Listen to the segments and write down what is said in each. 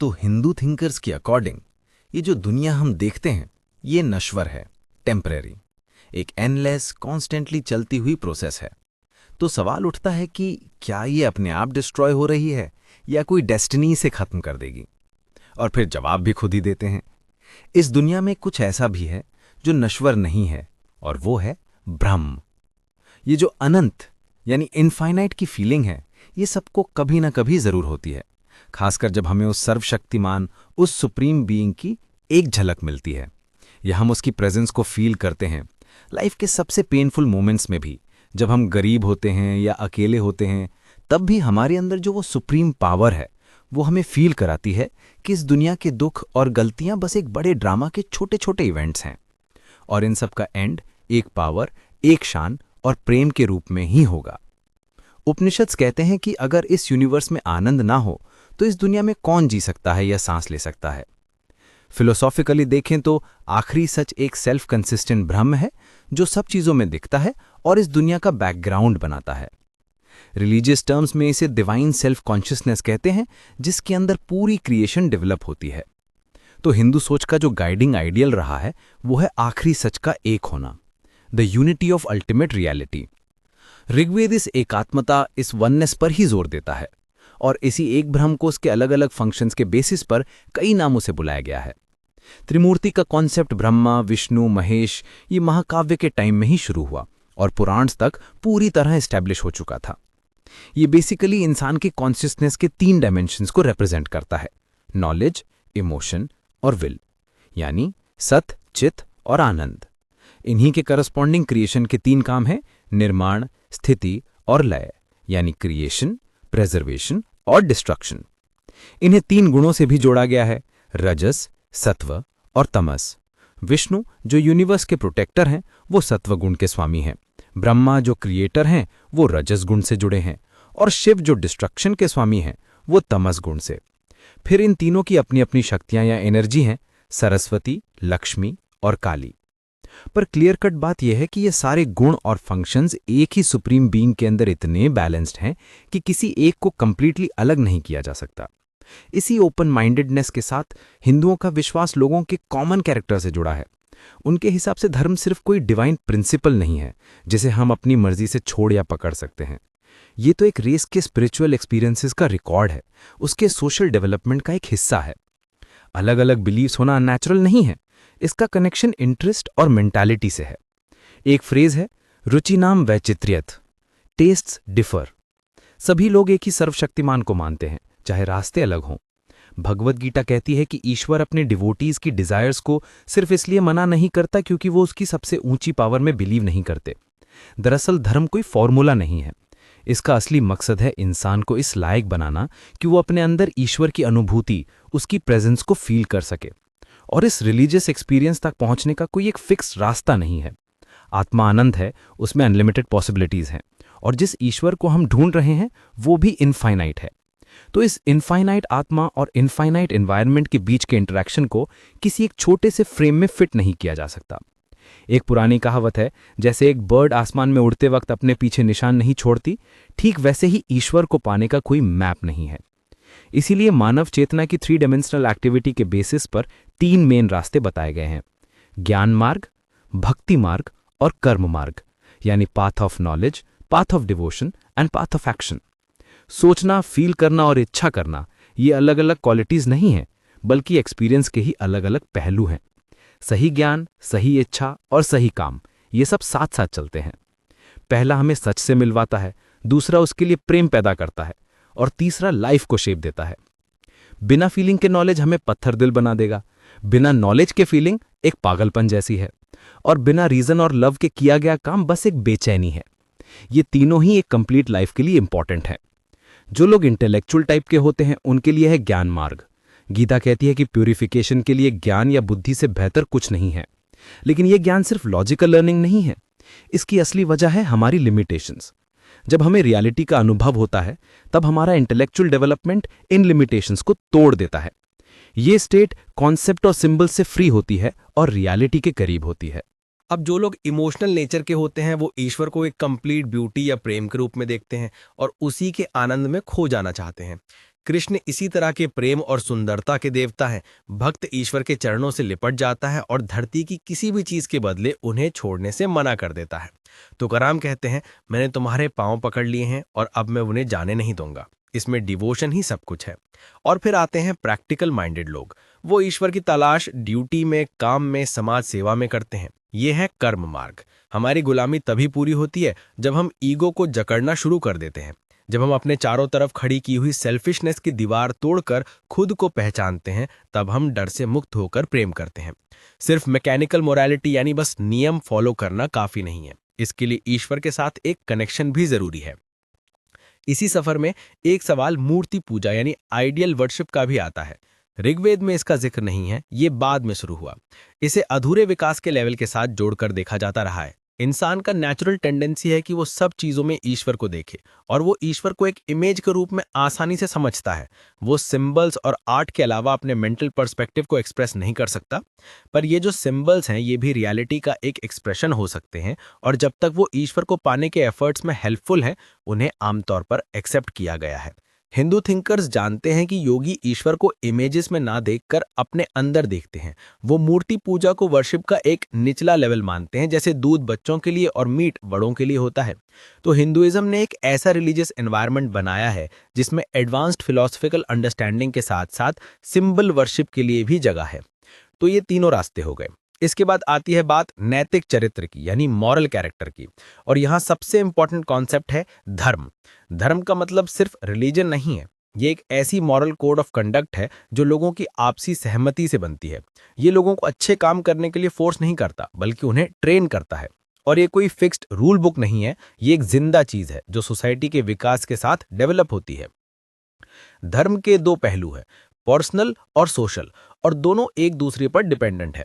तो हिंदू थिंकर्स के अकॉर्डिंग ये जो दुनिया हम देखते हैं ये नश्वर है, टेम्परेरी, एक एनलेस कॉन्स्टेंटली चलती हुई प्रोसेस है। तो सवाल उठता है कि क्या ये अपने आप डिस्ट्रॉय हो रही है या कोई डेस्टिनी से खत्म कर देगी। और फिर जवाब भी खुद ही देते हैं। इस दुनिया में कुछ ऐसा भी है जो नश्वर नहीं है, और वो है ब्रह्म। ये जो अनंत यानी इनफाइनाइट की फीलिंग है, ये सबको कभी ना कभी जरूर होती है, खासकर जब हमें उस सर्वशक्तिमान, उस सुप्रीम बीइंग की एक झलक मिलती है या हम उसकी प्रेजेंस को फील करते हैं। लाइफ के सबसे पेनफुल मोमेंट्स में भी, जब हम गरीब होते हैं या अकेले होते हैं, तब भी हमारे अंदर जो वो सुप्रीम पावर है वो हमें फील कराती है कि इस दुनिया के दुख और गलतियां बस एक बड़े ड्रामा के छोटे छोटे इवेंट्स हैं, और इन सब का एंड एक पावर, एक शान और प्रेम के रूप में ही होगा। उपनिषद कहते हैं कि अगर इस यूनिवर्स में आनंद ना हो तो इस दुनिया में कौन जी सकता है या सांस ले सकता है। फिलोसॉफिकली देखें तो आखिरी सच एक सेल्फ कंसिस्टेंट ब्रह्म है जो सब चीजों में दिखता है और इस दुनिया का बैकग्राउंड बनाता है। रिलीजियस टर्म्स में इसे डिवाइन सेल्फ कॉन्शियसनेस कहते हैं, जिसके अंदर पूरी क्रिएशन डेवलप होती है। तो हिंदू सोच का जो गाइडिंग आइडियल रहा है वो है आखिरी सच का एक होना, the unity of ultimate reality. Rigveda इस एकात्मता, इस वननेस पर ही जोर देता है, और इसी एक ब्रह्म को उसके अलग अलग फंक्शंस के बेसिस पर कई नामों से बुलाया गया है। त्रिमूर्ति का कॉन्सेप्ट ब्रह्मा, विष्णु, महेश ये महाकाव्य के टाइम में ही शुरू हुआ और पुराण्स तक पूरी तरह एस्टैब्लिश हो चुका था। ये बेसिकली इंसान के कॉन्शियसनेस के 3 डायमेंशंस को रिप्रेजेंट करता है, नॉलेज, इमोशन और विल, यानी सत, चित और आनंद। इन्हीं के करस्पॉन्डिंग क्रिएशन के 3 काम हैं, निर्माण, स्थिति और लय, यानी क्रिएशन, प्रेजर्वेशन और डिस्ट्रक्शन। इन्हें 3 गुणों से भी जोड़ा गया है, रजस, सत्व और तमस। विष्णु जो यूनिवर्स के प्रोटेक्टर हैं वो सत्व गुण के स्वामी हैं, ब्रह्मा जो क्रिएटर हैं वो रजस गुण से जुड़े हैं, और शिव जो डिस्ट्रक्शन के स्वामी हैं वो तमस गुण से। फिर इन तीनों की अपनी अपनी शक्तियां या एनर्जी हैं, सरस्वती, लक्ष्मी और काली। पर क्लियर कट बात यह है कि ये सारे गुण और फंक्शंस एक ही सुप्रीम बीइंग के अंदर इतने बैलेंस्ड हैं कि किसी एक को कंप्लीटली अलग नहीं किया जा सकता। इसी ओपन माइंडेडनेस के साथ हिंदुओं का विश्वास लोगों के कॉमन कैरेक्टर से जुड़ा है। उनके हिसाब से धर्म सिर्फ कोई डिवाइन प्रिंसिपल नहीं है जिसे हम अपनी मर्जी से छोड़ या पकड़ सकते हैं। ये तो एक रेस के स्पिरिचुअल एक्सपीरियंसेस का रिकॉर्ड है, उसके सोशल डेवलपमेंट का एक हिस्सा है। अलग अलग बिलीव्स होना नेचुरल नहीं है, इसका कनेक्शन इंटरेस्ट और मेंटालिटी से है। एक फ्रेज है, रुचि नाम वैचित्र्यत, टेस्ट्स डिफर। सभी लोग एक ही सर्वशक्तिमान को मानते हैं, चाहे रास्ते अलग हों। भगवद गीता कहती है कि ईश्वर अपने डिवोटीज की डिजायर्स को सिर्फ इसलिए मना नहीं करता क्योंकि वो उसकी सबसे ऊंची पावर में बिलीव नहीं करते। दरअसल धर्म कोई फॉर्मूला नहीं है, इसका असली मकसद है इंसान को इस लायक बनाना कि वो अपने अंदर ईश्वर की अनुभूति, उसकी प्रेजेंस को फील कर सके। और इस रिलीजियस एक्सपीरियंस तक पहुंचने का कोई एक फिक्स रास्ता नहीं है। आत्मा आनंद है, उसमें अनलिमिटेड पॉसिबिलिटीज हैं, और जिस ईश्वर को हम ढूंढ रहे हैं वो भी इनफाइनाइट है। तो इस इनफाइनाइट आत्मा और इनफाइनाइट एनवायरनमेंट के बीच के इंटरेक्शन को किसी एक छोटे से फ्रेम में फिट नहीं किया जा सकता। एक पुरानी कहावत है, जैसे एक बर्ड आसमान में उड़ते वक्त अपने पीछे निशान नहीं छोड़ती, ठीक वैसे ही ईश्वर को पाने का कोई मैप नहीं है। इसीलिए मानव चेतना की 3 डायमेंशनल एक्टिविटी के बेसिस पर 3 मेन रास्ते बताए गए हैं, ज्ञान मार्ग, भक्ति मार्ग और कर्म मार्ग, यानी path of knowledge, path of devotion and path of action. सोचना, फील करना और इच्छा करना ये अलग अलग क्वालिटीज नहीं हैं, बल्कि एक्सपीरियंस के ही अलग अलग पहलू हैं। सही ज्ञान, सही इच्छा और सही काम ये सब साथ साथ चलते हैं। पहला हमें सच से मिलवाता है, दूसरा उसके लिए प्रेम पैदा करता है, और तीसरा लाइफ को शेप देता है। बिना फीलिंग के नॉलेज हमें पत्थर दिल बना देगा, बिना नॉलेज के फीलिंग एक पागलपन जैसी है, और बिना रीजन और लव के किया गया काम बस एक बेचैनी है। ये तीनों ही एक कंप्लीट लाइफ के लिए इंपॉर्टेंट है। जो लोग इंटेलेक्चुअल टाइप के होते हैं उनके लिए है ज्ञान मार्ग। गीता कहती है कि प्यूरिफिकेशन के लिए ज्ञान या बुद्धि से बेहतर कुछ नहीं है। लेकिन यह ज्ञान सिर्फ लॉजिकल लर्निंग नहीं है, इसकी असली वजह है हमारी लिमिटेशंस। जब हमें रियलिटी का अनुभव होता है तब हमारा इंटेलेक्चुअल डेवलपमेंट इन लिमिटेशंस को तोड़ देता है। ये स्टेट कॉन्सेप्ट और सिंबल से फ्री होती है और रियलिटी के करीब होती है। अब जो लोग इमोशनल नेचर के होते हैं वो ईश्वर को एक कंप्लीट ब्यूटी या प्रेम के रूप में देखते हैं और उसी के आनंद में खो जाना चाहते हैं। कृष्ण इसी तरह के प्रेम और सुंदरता के देवता हैं। भक्त ईश्वर के चरणों से लिपट जाता है और धरती की किसी भी चीज के बदले उन्हें छोड़ने से मना कर देता है। तुकाराम कहते हैं, मैंने तुम्हारे पांव पकड़ लिए हैं और अब मैं उन्हें जाने नहीं दूंगा। इसमें डिवोशन ही सब कुछ है। और फिर आते हैं प्रैक्टिकल माइंडेड लोग। वो ईश्वर की तलाश ड्यूटी में, काम में, समाज सेवा में करते हैं। ये है कर्म मार्ग। हमारी गुलामी तभी पूरी होती है जब हम ईगो को जकड़ना शुरू कर देते हैं, जब हम अपने चारों तरफ खड़ी की हुई सेल्फिशनेस की दीवार तोड़कर खुद को पहचानते हैं। तब हम डर से मुक्त होकर प्रेम करते हैं। सिर्फ मैकेनिकल मोरालिटी यानी बस नियम फॉलो करना काफी नहीं है। इसके लिए ईश्वर के साथ एक कनेक्शन भी जरूरी है। इसी सफर में एक सवाल मूर्ति पूजा यानी आइडियल वर्शिप का भी आता है। ऋग्वेद में इसका जिक्र नहीं है, ये बाद में शुरू हुआ। इसे अधूरे विकास के लेवल के साथ जोड़कर देखा जाता रहा है। इंसान का नेचुरल टेंडेंसी है कि वो सब चीजों में ईश्वर को देखे और वो ईश्वर को एक इमेज के रूप में आसानी से समझता है। वो सिंबल्स और आर्ट के अलावा अपने मेंटल पर्सपेक्टिव को एक्सप्रेस नहीं कर सकता। पर ये जो सिंबल्स हैं ये भी रियलिटी का एक एक्सप्रेशन हो सकते हैं, और जब तक वो ईश्वर को पाने के एफर्ट्स में हेल्पफुल हैं, उन्हें आमतौर पर एक्सेप्ट किया गया है। हिंदू थिंकर्स जानते हैं कि योगी ईश्वर को इमेजेस में ना देखकर अपने अंदर देखते हैं। वो मूर्ति पूजा को वर्शिप का एक निचला लेवल मानते हैं, जैसे दूध बच्चों के लिए और मीट बड़ों के लिए होता है। तो हिंदुइज्म ने एक ऐसा रिलीजियस एनवायरनमेंट बनाया है जिसमें एडवांस्ड फिलोसफिकल अंडरस्टैंडिंग के साथ साथ सिंबल वर्शिप के लिए भी जगह है। तो ये तीनों रास्ते हो गए। इसके बाद आती है बात नैतिक चरित्र की यानी मॉरल कैरेक्टर की, और यहाँ सबसे इंपॉर्टेंट कॉन्सेप्ट है धर्म। धर्म का मतलब सिर्फ रिलीजन नहीं है, ये एक ऐसी मॉरल कोड ऑफ कंडक्ट है जो लोगों की आपसी सहमति से बनती है। ये लोगों को अच्छे काम करने के लिए फोर्स नहीं करता, बल्कि उन्हें ट्रेन करता है। और ये कोई फिक्स्ड रूल बुक नहीं है, ये एक जिंदा चीज है जो सोसाइटी के विकास के साथ डेवलप होती है। धर्म के दो पहलू हैं, पर्सनल और सोशल, और दोनों एक दूसरे पर डिपेंडेंट है।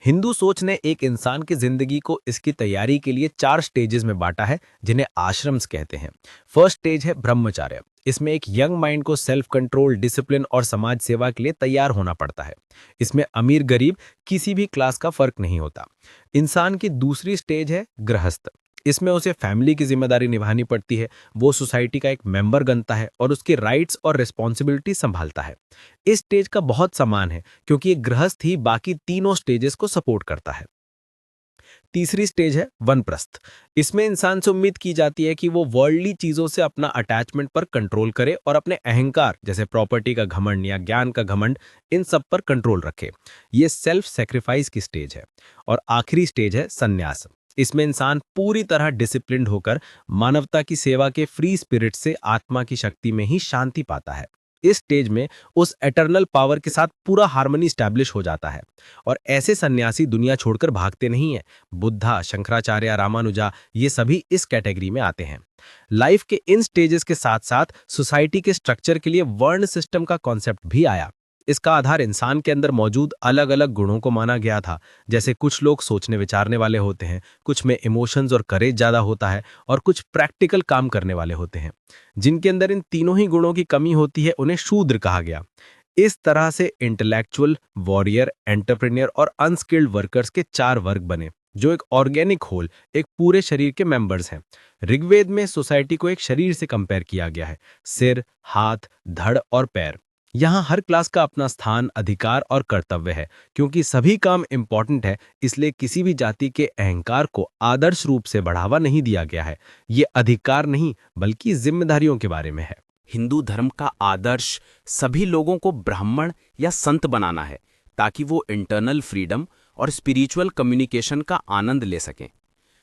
हिंदू सोच ने एक इंसान की जिंदगी को इसकी तैयारी के लिए 4 स्टेजेस में बांटा है, जिन्हें आश्रम्स कहते हैं। फर्स्ट स्टेज है ब्रह्मचर्य। इसमें एक यंग माइंड को सेल्फ कंट्रोल, डिसिप्लिन और समाज सेवा के लिए तैयार होना पड़ता है। इसमें अमीर गरीब किसी भी क्लास का फर्क नहीं होता। इंसान की दूसरी स्टेज है गृहस्थ। इसमें उसे फैमिली की जिम्मेदारी निभानी पड़ती है। वो सोसाइटी का एक मेंबर बनता है और उसके राइट्स और रिस्पॉन्सिबिलिटी संभालता है। इस स्टेज का बहुत समान है क्योंकि एक गृहस्थ ही बाकी तीनों स्टेजेस को सपोर्ट करता है। तीसरी स्टेज है वनप्रस्थ। इसमें इंसान से उम्मीद की जाती है कि वो वर्ल्डली चीजों से अपना अटैचमेंट पर कंट्रोल करे और अपने अहंकार जैसे प्रॉपर्टी का घमंड या ज्ञान का घमंड, इन सब पर कंट्रोल रखे। ये सेल्फ सेक्रीफाइस की स्टेज है। और आखिरी स्टेज है संन्यास। इसमें इंसान पूरी तरह डिसिप्लिन्ड होकर मानवता की सेवा के फ्री स्पिरिट से आत्मा की शक्ति में ही शांति पाता है। इस स्टेज में उस एटर्नल पावर के साथ पूरा हार्मनी स्टैब्लिश हो जाता है। और ऐसे सन्यासी दुनिया छोड़कर भागते नहीं हैं। बुद्धा, शंकराचार्य, रामानुजा, ये सभी इस कैटेगरी में आते हैं। लाइफ के इन स्टेजेस के साथ साथ सोसाइटी के स्ट्रक्चर के लिए वर्ण सिस्टम का कॉन्सेप्ट भी आया। इसका आधार इंसान के अंदर मौजूद अलग अलग गुणों को माना गया था। जैसे कुछ लोग सोचने विचारने वाले होते हैं, कुछ में इमोशंस और करेज ज्यादा होता है, और कुछ प्रैक्टिकल काम करने वाले होते हैं। जिनके अंदर इन तीनों ही गुणों की कमी होती है उन्हें शूद्र कहा गया। इस तरह से इंटेलेक्चुअल, वॉरियर, एंटरप्रेन्योर और अनस्किल्ड वर्कर्स के 4 वर्ग बने, जो एक ऑर्गेनिक होल, एक पूरे शरीर के मेंबर्स हैं। ऋग्वेद में सोसाइटी को एक शरीर से कंपेयर किया गया है, सिर, हाथ, धड़ और पैर। यहाँ हर क्लास का अपना स्थान, अधिकार और कर्तव्य है। क्योंकि सभी काम इंपॉर्टेंट है, इसलिए किसी भी जाति के अहंकार को आदर्श रूप से बढ़ावा नहीं दिया गया है। ये अधिकार नहीं बल्कि जिम्मेदारियों के बारे में है। हिंदू धर्म का आदर्श सभी लोगों को ब्राह्मण या संत बनाना है, ताकि वो इंटरनल फ्रीडम और स्पिरिचुअल कम्युनिकेशन का आनंद ले सकें।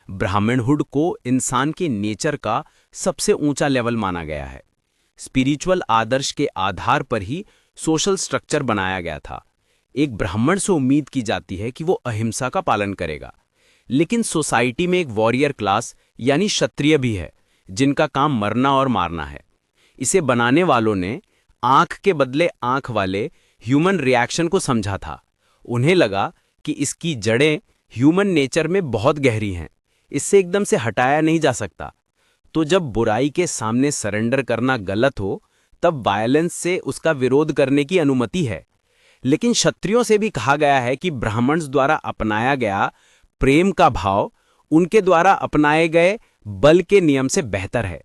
ब्राह्मणहुड को इंसान के नेचर का सबसे ऊंचा लेवल माना गया है। स्पिरिचुअल आदर्श के आधार पर ही सोशल स्ट्रक्चर बनाया गया था। एक ब्राह्मण से उम्मीद की जाती है कि वो अहिंसा का पालन करेगा, लेकिन सोसाइटी में एक वॉरियर क्लास यानी क्षत्रिय भी है, जिनका काम मरना और मारना है। इसे बनाने वालों ने आंख के बदले आंख वाले ह्यूमन रिएक्शन को समझा था। उन्हें लगा कि इसकी जड़ें ह्यूमन नेचर में बहुत गहरी हैं, इससे एकदम से हटाया नहीं जा सकता। तो जब बुराई के सामने सरेंडर करना गलत हो, तब वायलेंस से उसका विरोध करने की अनुमति है। लेकिन क्षत्रियों से भी कहा गया है कि ब्राह्मण्स द्वारा अपनाया गया प्रेम का भाव उनके द्वारा अपनाए गए बल के नियम से बेहतर है।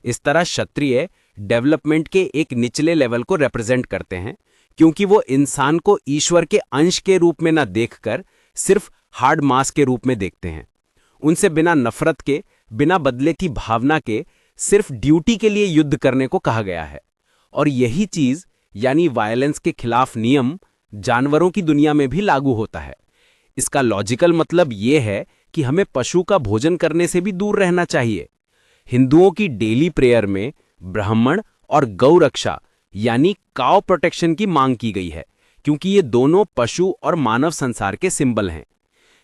इस तरह क्षत्रिय डेवलपमेंट के एक निचले लेवल को रिप्रेजेंट करते हैं, क्योंकि वो इंसान को ईश्वर के अंश के रूप में न देखकर सिर्फ हार्ड मास के रूप में देखते हैं। उनसे बिना नफरत के, बिना बदले की भावना के सिर्फ ड्यूटी के लिए युद्ध करने को कहा गया है। और यही चीज यानी वायलेंस के खिलाफ नियम जानवरों की दुनिया में भी लागू होता है। इसका लॉजिकल मतलब यह है कि हमें पशु का भोजन करने से भी दूर रहना चाहिए। हिंदुओं की डेली प्रेयर में ब्राह्मण और गौ रक्षा यानी काउ प्रोटेक्शन की मांग की गई है, क्योंकि ये दोनों पशु और मानव संसार के सिंबल हैं।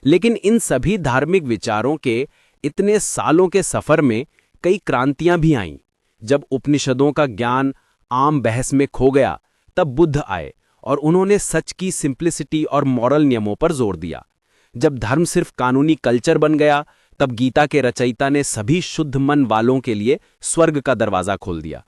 लेकिन इन सभी धार्मिक विचारों के इतने सालों के सफर में कई क्रांतियां भी आईं। जब उपनिषदों का ज्ञान आम बहस में खो गया, तब बुद्ध आए और उन्होंने सच की सिंप्लिसिटी और मॉरल नियमों पर जोर दिया। जब धर्म सिर्फ कानूनी कल्चर बन गया, तब गीता के रचयिता ने सभी शुद्ध मन वालों के लिए स्वर्ग का दरवाजा खोल दिया।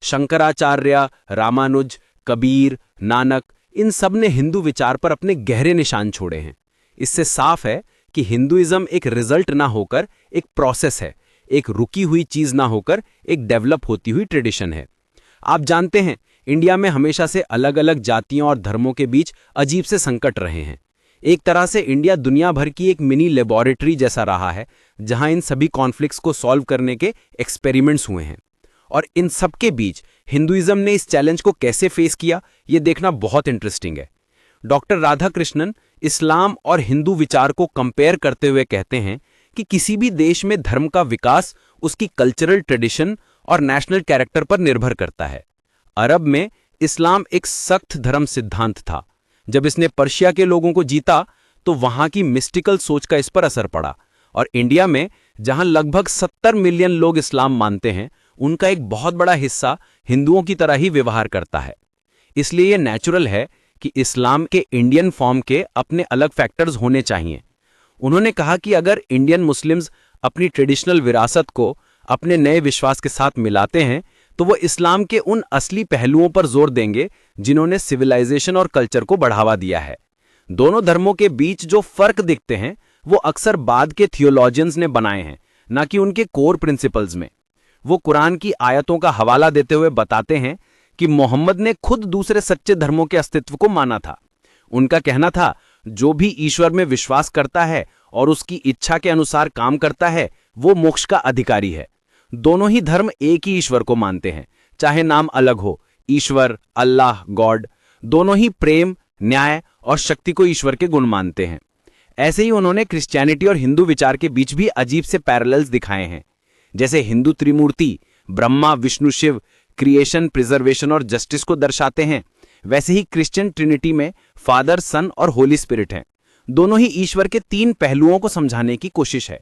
शंकराचार्य, रामानुज, कबीर, नानक, इन सब ने हिंदू विचार पर अपने गहरे निशान छोड़े हैं। इससे साफ है कि हिंदुइज्म एक रिजल्ट ना होकर एक प्रोसेस है, एक रुकी हुई चीज ना होकर एक डेवलप होती हुई ट्रेडिशन है। आप जानते हैं, इंडिया में हमेशा से अलग अलग जातियों और धर्मों के बीच अजीब से संकट रहे हैं। एक तरह से इंडिया दुनिया भर की एक मिनी लेबोरेटरी जैसा रहा है, जहां इन सभी कॉन्फ्लिक्ट्स को सॉल्व करने के एक्सपेरिमेंट्स हुए हैं। और इन सब के बीच हिंदुइज्म ने इस चैलेंज को कैसे फेस किया, ये देखना बहुत इंटरेस्टिंग है। डॉक्टर राधाकृष्णन इस्लाम और हिंदू विचार को कंपेयर करते हुए कहते हैं कि किसी भी देश में धर्म का विकास उसकी कल्चरल ट्रेडिशन और नेशनल कैरेक्टर पर निर्भर करता है। अरब में इस्लाम एक सख्त धर्म सिद्धांत था। जब इसने पर्शिया के लोगों को जीता, तो वहां की मिस्टिकल सोच का इस पर असर पड़ा। और इंडिया में, जहां लगभग 70 मिलियन लोग इस्लाम मानते हैं, उनका एक बहुत बड़ा हिस्सा हिंदुओं की तरह ही व्यवहार करता है। इसलिए यह नेचुरल है कि इस्लाम के इंडियन फॉर्म के अपने अलग फैक्टर्स होने चाहिए। उन्होंने कहा कि अगर इंडियन मुस्लिम्स अपनी ट्रेडिशनल विरासत को अपने नए विश्वास के साथ मिलाते हैं, तो वो इस्लाम के उन असली पहलुओं पर जोर देंगे जिन्होंने सिविलाइजेशन और कल्चर को बढ़ावा दिया है। दोनों धर्मों के बीच जो फर्क दिखते हैं, वो अक्सर बाद के थियोलॉजियंस ने बनाए हैं, ना कि उनके कोर प्रिंसिपल्स में। वो कुरान की आयतों का हवाला देते हुए बताते हैं कि मोहम्मद ने खुद दूसरे सच्चे धर्मों के अस्तित्व को माना था। उनका कहना था, जो भी ईश्वर में विश्वास करता है और उसकी इच्छा के अनुसार काम करता है, वो मोक्ष का अधिकारी है। दोनों ही धर्म एक ही ईश्वर को मानते हैं, चाहे नाम अलग हो, ईश्वर, अल्लाह, गॉड। दोनों ही प्रेम, न्याय और शक्ति को ईश्वर के गुण मानते हैं। ऐसे ही उन्होंने क्रिश्चियनिटी और हिंदू विचार के बीच भी अजीब से पैरेलल्स दिखाए हैं। जैसे हिंदू त्रिमूर्ति ब्रह्मा, विष्णु, शिव क्रिएशन, प्रिजर्वेशन और जस्टिस को दर्शाते हैं, वैसे ही क्रिश्चियन ट्रिनिटी में फादर, सन और होली स्पिरिट हैं। दोनों ही ईश्वर के 3 पहलुओं को समझाने की कोशिश है।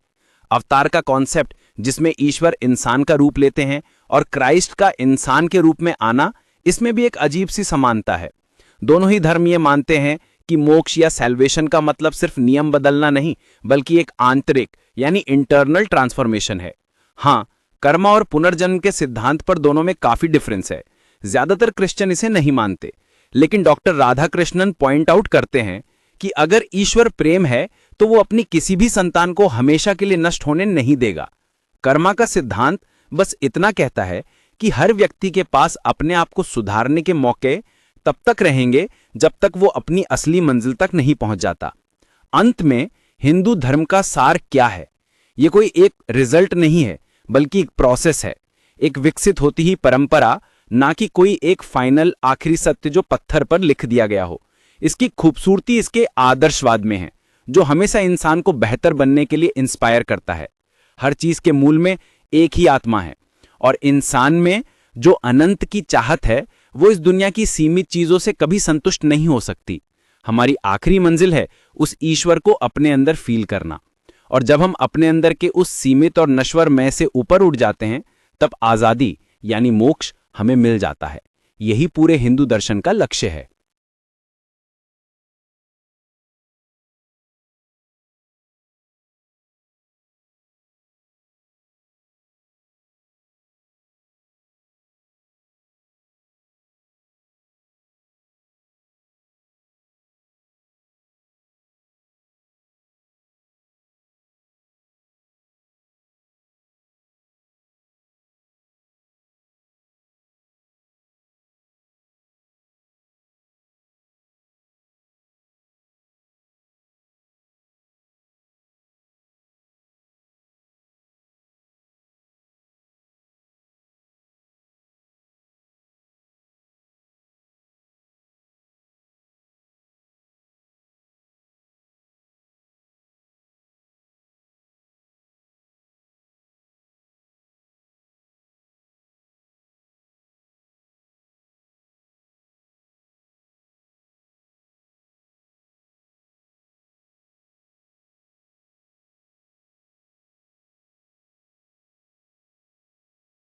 अवतार का कॉन्सेप्ट, जिसमें ईश्वर इंसान का रूप लेते हैं, और क्राइस्ट का इंसान के रूप में आना, इसमें भी एक अजीब सी समानता है। दोनों ही धर्म ये मानते हैं कि मोक्ष या सैल्वेशन का मतलब सिर्फ नियम बदलना नहीं, बल्कि एक आंतरिक यानी इंटरनल ट्रांसफॉर्मेशन है। हाँ, कर्म और पुनर्जन्म के सिद्धांत पर दोनों में काफी डिफरेंस है। ज्यादातर क्रिश्चियन इसे नहीं मानते, लेकिन डॉक्टर राधाकृष्णन पॉइंट आउट करते हैं कि अगर ईश्वर प्रेम है, तो वो अपनी किसी भी संतान को हमेशा के लिए नष्ट होने नहीं देगा। कर्मा का सिद्धांत बस इतना कहता है कि हर व्यक्ति के पास अपने आप को सुधारने के मौके तब तक रहेंगे जब तक वो अपनी असली मंजिल तक नहीं पहुंच जाता। अंत में हिंदू धर्म का सार क्या है? ये कोई एक रिजल्ट नहीं है, बल्कि एक प्रोसेस है, एक विकसित होती ही परंपरा, ना कि कोई एक फाइनल आखिरी सत्य जो पत्थर पर लिख दिया गया हो। इसकी खूबसूरती इसके आदर्शवाद में है, जो हमेशा इंसान को बेहतर बनने के लिए इंस्पायर करता है। हर चीज के मूल में एक ही आत्मा है, और इंसान में जो अनंत की चाहत है, वो इस दुनिया की सीमित चीजों से कभी संतुष्ट नहीं हो सकती। हमारी आखिरी मंजिल है उस ईश्वर को अपने अंदर फील करना। और जब हम अपने अंदर के उस सीमित और नश्वर मैं से ऊपर उठ जाते हैं, तब आजादी यानी मोक्ष हमें मिल जाता है। यही पूरे हिंदू दर्शन का लक्ष्य है।